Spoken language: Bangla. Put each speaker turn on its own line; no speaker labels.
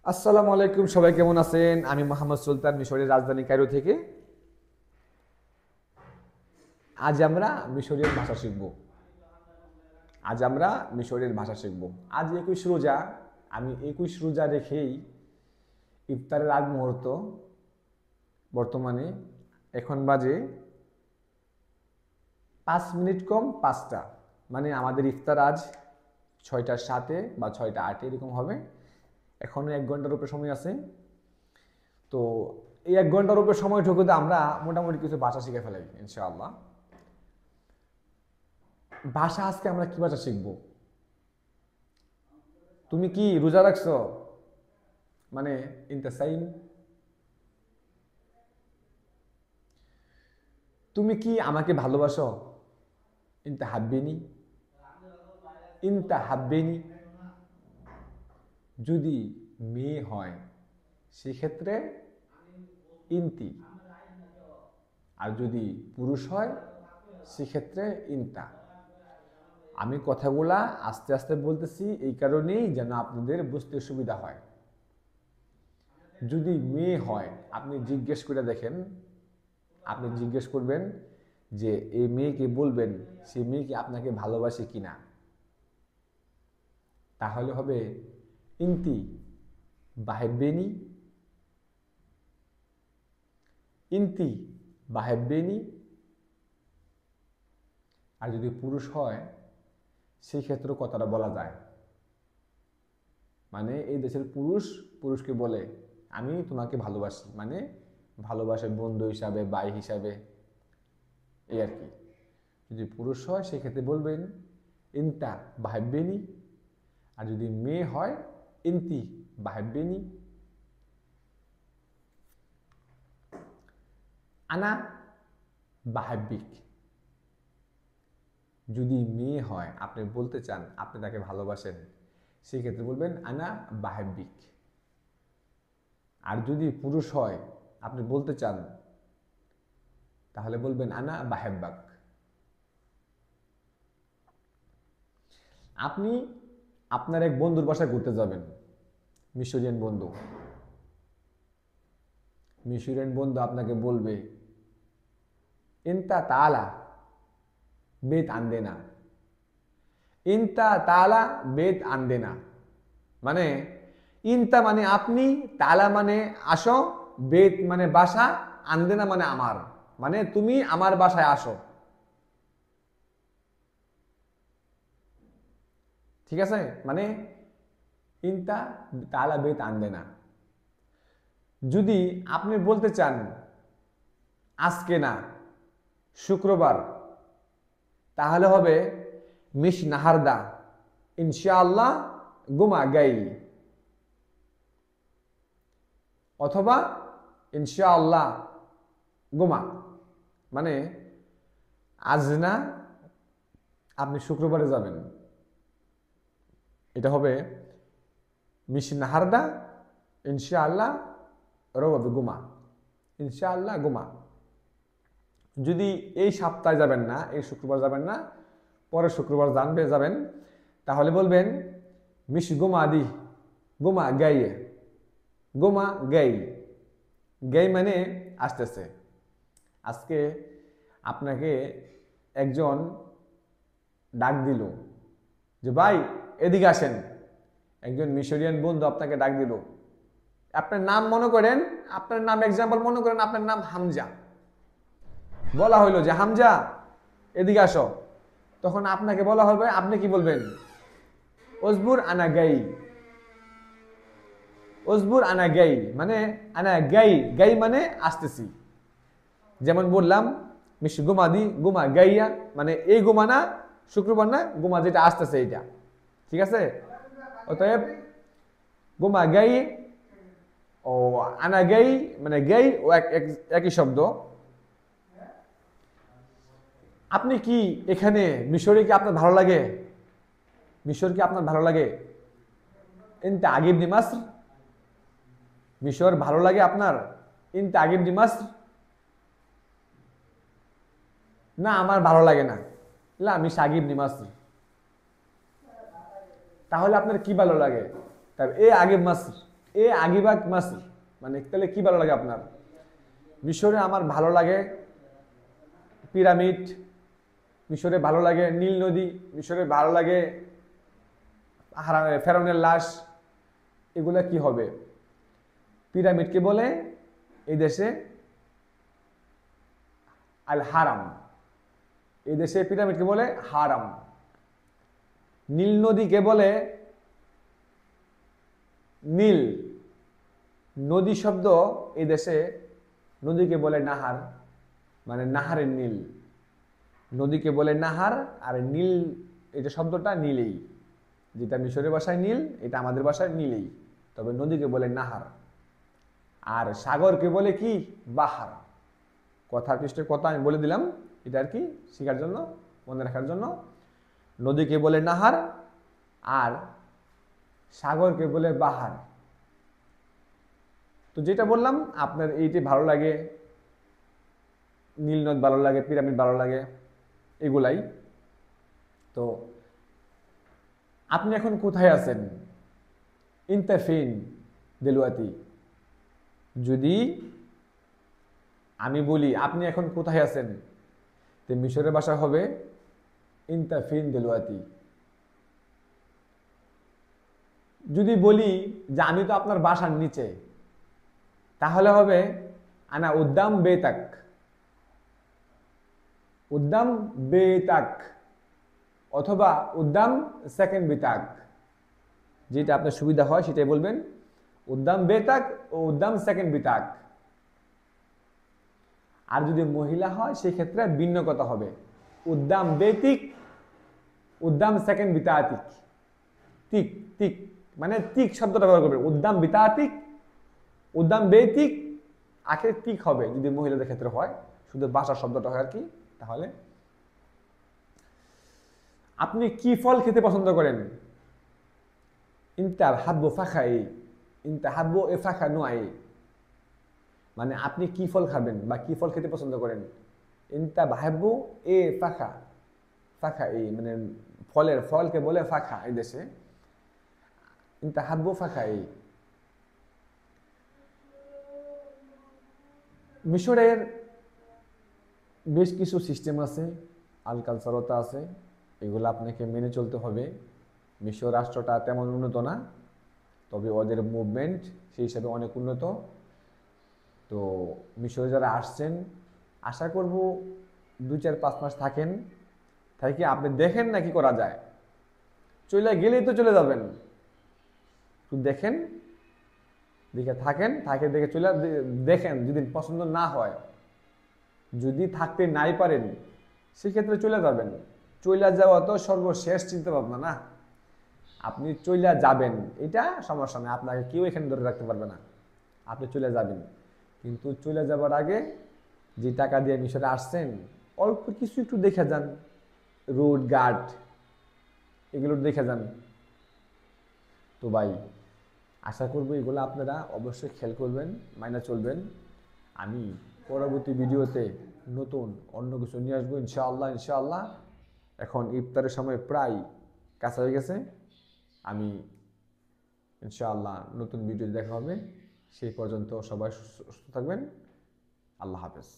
আসসালামু আলাইকুম, সবাই কেমন আছেন? আমি মোহাম্মদ সুলতান, মিশরের রাজধানী কায়রো থেকে। আজ আমরা মিশরের ভাষা শিখব। আজ 21 রোজা। আমি 21 রোজা রেখেই ইফতারের আগ মুহূর্ত, বর্তমানে এখন বাজে 5 মিনিট কম 5টা, মানে আমাদের ইফতার আজ 6টার 7-এ বা 6টা 8-এ এরকম হবে। এখনো 1 ঘন্টার উপরে সময় আছে। তো এই 1 ঘন্টার উপরে সময় ঢুকুতে আমরা মোটামুটি কিছু ভাষা শিখে ফেলাই ইনশাআল্লাহ। ভাষা আজকে আমরা কি ভাষা শিখবো? তুমি কি রোজা রাখছো? মানে ইনতা সাইম। তুমি কি আমাকে ভালোবাসো? ইনতা হাব্বিনি। যদি মেয়ে হয় সেক্ষেত্রে ইনতি, আর যদি পুরুষ হয় সেক্ষেত্রে ইনতা। আমি কথাগুলা আস্তে আস্তে বলতেছি এই কারণেই যেন আপনাদের বুঝতে সুবিধা হয়। যদি মেয়ে হয় আপনি জিজ্ঞেস করে দেখেন, আপনি জিজ্ঞেস করবেন যে এই মেয়েকে বলবেন সে মেয়েকে আপনাকে ভালোবাসে কিনা, তাহলে হবে ইনতি বাহেব্বেনি, ইনতি বাহেব্বেনি। আর যদি পুরুষ হয় সেই ক্ষেত্রে কথাটা বলা যায়, মানে এই দেশের পুরুষকে বলে আমি তোমাকে ভালোবাসি, মানে ভালোবাসে বন্ধু হিসাবে, ভাই হিসাবে, এই আর কি। যদি পুরুষ হয় সেক্ষেত্রে বলবেন ইনতা বাহেব্বেনি, আর যদি মেয়ে হয় ইনতি বাহেব্বেনি। আনা বাহেব্বিক। যদি মেয়ে হয় আপনি বলতে চান আপনি তাকে ভালোবাসেন, সেক্ষেত্রে বলবেন আনা বাহেব্বিক। আর যদি পুরুষ হয় আপনি বলতে চান তাহলে বলবেন আনা বাহেব্বাক। আপনি আপনার এক বন্ধুর বাসায় ঘুরতে যাবেন, মিশরিয়ান বন্ধু আপনাকে বলবে ইনতা তাআলা বেত আনদেনা, ইনতা তাআলা বেত আনদেনা। মানে ইনতা মানে আপনি, তাআলা মানে আসো, বেত মানে বাসা, আনদেনা মানে আমার, মানে তুমি আমার বাসায় আসো। ঠিক আছে? মানে ইনতা তাআলা বেত আনদেনা। যদি আপনি বলতে চান আজকে না, শুক্রবার, তাহলে হবে মিশ নাহারদা ইনশাআল্লাহ গুমা গাই, অথবা ইনশাআল্লাহ গুমা, মানে আজ না, আপনি শুক্রবারে যাবেন। এটা হবে মিশ নাহারদা ইনশাআল্লাহ রবি গুমা, ইনশাআল্লাহ গুমা। যদি এই সপ্তাহে যাবেন না, এই শুক্রবার যাবেন না, পরের শুক্রবার যাবেন, তাহলে বলবেন মিশ গুমা দি গুমা গাই, গুমা গাই। গাই মানে আসতেছে। আজকে আপনাকে একজন ডাক দিল যে ভাই এদিকে আসেন, একজন মিশরিয়ান বন্ধু আপনাকে ডাক দিল। আপনার নাম মনে করেন, আপনার নাম এক্সাম্পল মনে করেন আপনার নাম হামজা। বলা হইলো যে হামজা এদিকে আসো, তখন আপনাকে বলা হবে, আপনি কি বলবেন? ওজবুর আনা গাই, ওজবুর আনা গাই, মানে আনা গাই, গাই মানে আসতেছি। যেমন বললাম মিশ গুমা দি গুমা গাইয়া, মানে এই গুমা না, শুক্রবার না, গুমা যেটা আসতেছে এইটা। ঠিক আছে? অতএব গুমা গাই ও আনা গাই, মানে গাই ও একই শব্দ। আপনি কি এখানে মিশরে কি আপনার ভালো লাগে? মিশর কি আপনার ভালো লাগে? ইনতা আগিবনি মাসর, মিশর ভালো লাগে আপনার? ইনতা আগিবনি মাসর, না আমার ভালো লাগে না, লা মিশ আগিবনি মাসর। তাহলে আপনার কি ভালো লাগে? তার এ আগিব মাসর, এ আগিবাক মাসি, মানে তাহলে কি ভালো লাগে আপনার? মিশরে আমার ভালো লাগে পিরামিড, মিশরে ভালো লাগে নীল নদী, মিশরে ভালো লাগে ফেরাউনের লাশ। এগুলা কি হবে? পিরামিডকে বলে এই দেশে আল হারাম, এই দেশে পিরামিডকে বলে হারাম। নীল নদীকে বলে নীল, নদী শব্দ এই দেশে নদীকে বলে নাহার, মানে নাহারের নীল। নদীকে বলে নাহার, আর নীল এটা শব্দটা নীলেই, যেটা মিশরের ভাষায় নীল, এটা আমাদের ভাষায় নীলেই, তবে নদীকে বলে নাহার। আর সাগরকে বলে কি? বাহার। কথার পৃষ্ঠে কথা আমি বলে দিলাম, এটা আর কি শেখার জন্য, মনে রাখার জন্য। নদীকে বলে নাহার আর সাগরকে বলে বাহার। তো যেটা বললাম আপনার এইটি ভালো লাগে, নীল নদ ভালো লাগে, পিরামিড ভালো লাগে, এগুলাই। তো আপনি এখন কোথায় আছেন? ইন্তাফিন দেলুয়াতি। যদি আমি বলি আপনি এখন কোথায় আছেন, তো মিশরের ভাষা হবে ইন্তাফিন দেলুয়াতি। যদি বলি যে আমি তো আপনার বাসার নিচে, তাহলে হবে আনা উদ্দাম বেতাক, উদ্দাম বেতাক, অথবা উদ্দাম সেকেন্ড বিতাক, যেটা আপনার সুবিধা হয় সেটাই বলবেন। উদ্দাম বেতাক ও উদ্দাম সেকেন্ড বিতাক। আর যদি মহিলা হয় সেই ক্ষেত্রে ভিন্ন কথা হবে, উদ্দাম বেতিক, উদ্দাম সেকেন্ড বিতাতিক। তিক তিক মানে তিক শব্দটা ব্যবহার করবেন। উদ্দাম বিতাতিক, উদ্দাম বেতিক, আখের তিক হবে যদি মহিলাদের ক্ষেত্রে হয়, শুধু বাসার শব্দটা হয় আর কি। তাহলে আপনি কি ফল খেতে পছন্দ করেন? ইনতা হাব্বু ফাখাই, ইনতা হাব্বু এ ফাখা নোয়াই, মানে আপনি কি ফল খাবেন বা কি ফল খেতে পছন্দ করেন। ইনতা বাহাব্বু এ ফাখা, ফাখা এই মানে ফলের, ফলকে বলে ফাখা এই দেশে। ইনতা হাব্বু ফাখা এই। মিশরের বেশ কিছু সিস্টেম আছে, আল কালচারতা আছে, এগুলো আপনাকে মেনে চলতে হবে। মিশর রাষ্ট্রটা তেমন উন্নত না, তবে ওদের মুভমেন্ট সেই হিসাবে অনেক উন্নত। তো মিশরে যারা আসছেন, আশা করব 2-4-5 মাস থাকেন, তাই কি আপনি দেখেন না কি করা যায়। চলে গেলেই তো চলে যাবেন, একটু দেখেন, দেখে থাকেন, থাকে দেখে চলে দেখেন। যদি পছন্দ না হয়, যদি থাকতে নাই পারেন, সেক্ষেত্রে চলে যাবেন। চলে যাওয়া তো সর্বশেষ চিন্তা ভাবনা না, আপনি চলে যাবেন, এটা সমস্যা নেই, আপনাকে কেউ এখানে ধরে রাখতে পারবে না, আপনি চলে যাবেন। কিন্তু চলে যাবার আগে যে টাকা দিয়ে মিশরে আসছেন, অল্প কিছু একটু দেখে যান, রোড গার্ড এগুলো দেখে যান। তো ভাই, আশা করবো এগুলো আপনারা অবশ্যই খেয়াল করবেন, মাইনা চলবেন। আমি পরবর্তী ভিডিওতে নতুন অন্য কিছু নিয়ে আসবো ইনশাআল্লাহ। ইনশাআল্লাহ এখন ইফতারের সময় প্রায় কাছে হয়ে গেছে, আমি ইনশাআল্লাহ নতুন ভিডিও দেখা হবে। সেই পর্যন্ত সবাই সুস্থ থাকবেন। আল্লাহ হাফেজ।